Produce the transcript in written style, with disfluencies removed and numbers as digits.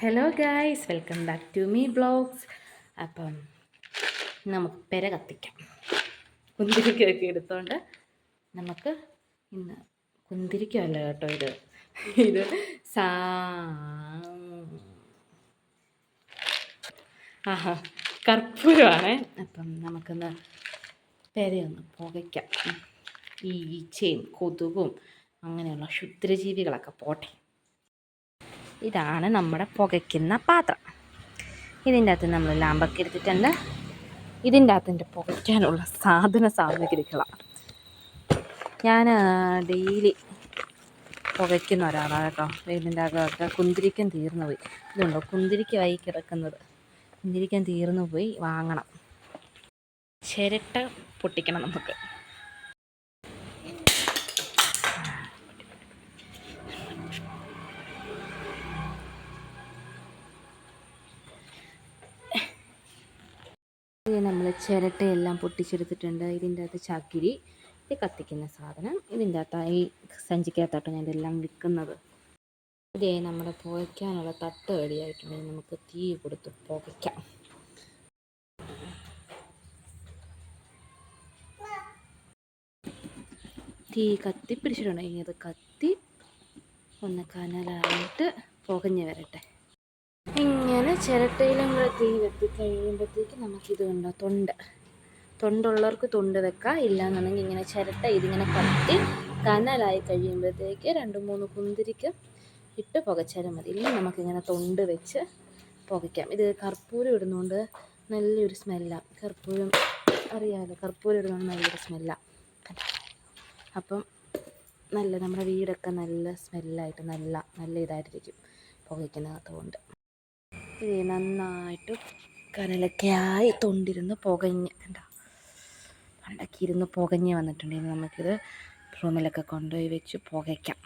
Hello guys, welcome back to me blogs. അപ്പം നമുക്ക് പെര കത്തിക്കാം. കുന്തിരിക്കയൊക്കെ എടുത്തോണ്ട് നമുക്ക് ഇന്ന് കുന്തിരിക്കല്ല കേട്ടോ, ഇത് കർപ്പൂരമാണ്. അപ്പം നമുക്കൊന്ന് പെരയൊന്ന് പുകയ്ക്കാം. ഈ ഈച്ചയും കൊതുകും അങ്ങനെയുള്ള ക്ഷുദ്രജീവികളൊക്കെ പോട്ടെ. ഇതാണ് നമ്മുടെ പുകയ്ക്കുന്ന പാത്രം. ഇതിൻ്റെ അകത്ത് നമ്മൾ ലാമ്പൊക്കെ എടുത്തിട്ടുണ്ട്. ഇതിൻ്റെ അകത്തിൻ്റെ പുകയ്ക്കാനുള്ള സാമഗ്രികളാണ്. ഞാൻ ഡെയിലി പുകയ്ക്കുന്ന ഒരാളാണ് കേട്ടോ. ഇതിൻ്റെ അകത്തൊക്കെ കുന്തിരിക്കം തീർന്നു പോയി. ഇതുണ്ടോ കുന്തിരിക്കമായി കിടക്കുന്നത്? കുന്തിരിക്കം തീർന്നു പോയി, വാങ്ങണം. ചിരട്ട പൊട്ടിക്കണം നമുക്ക്. നമ്മൾ ചിരട്ടയെല്ലാം പൊട്ടിച്ചെടുത്തിട്ടുണ്ട്. ഇതിൻ്റെ അകത്ത് ചകിരി, ഇത് കത്തിക്കുന്ന സാധനം. ഇതിൻ്റെ അകത്ത് ഈ സഞ്ചിക്കകത്തോട്ട് ഞാൻ ഇതെല്ലാം വിൽക്കുന്നത്. ഇതേ നമ്മുടെ പുകയ്ക്കാനുള്ള തട്ട് റെഡിയായിട്ടുണ്ടെങ്കിൽ നമുക്ക് തീ കൊടുത്ത് പുകയ്ക്കാം. തീ കത്തിപ്പിടിച്ചിട്ടുണ്ടെങ്കിൽ അത് കത്തി ഒന്ന് കനലായിട്ട് പുകഞ്ഞ് വരട്ടെ. ഇങ്ങനെ ചിരട്ടയിലും കൂടെ തീ വെത്തിക്കഴിയുമ്പോഴത്തേക്ക് നമുക്കിത് കണ്ടോ, തൊണ്ടുള്ളവർക്ക് തൊണ്ട് വെക്കാം. ഇല്ലയെന്നുണ്ടെങ്കിൽ ഇങ്ങനെ ചിരട്ട ഇതിങ്ങനെ കത്തി കനലായി കഴിയുമ്പോഴത്തേക്ക് 2-3 കുന്തിരിക്കം ഇട്ട് പുകച്ചാലും മതി. ഇല്ലെങ്കിൽ നമുക്കിങ്ങനെ തൊണ്ട് വെച്ച് പുകയ്ക്കാം. ഇത് കർപ്പൂരം ഇടുന്നതുകൊണ്ട് നല്ലൊരു സ്മെല്ലാണ്. കർപ്പൂരം അറിയാമല്ലോ, കർപ്പൂരം ഇടുന്നതുകൊണ്ട് നല്ലൊരു സ്മെല്ലാണ്. അപ്പം നമ്മുടെ വീടൊക്കെ നല്ല സ്മെല്ലായിട്ട് നല്ല ഇതായിട്ടിരിക്കും പുകയ്ക്കുന്നതുകൊണ്ട്. ഇത് നന്നായിട്ട് കനലൊക്കെയായി തൊണ്ടിരുന്ന് പുകഞ്ഞ് പണ്ടൊക്കെ പുകഞ്ഞ് വന്നിട്ടുണ്ടെങ്കിൽ നമുക്കിത് റൂമിലൊക്കെ കൊണ്ടുപോയി വെച്ച് പുകയ്ക്കാം.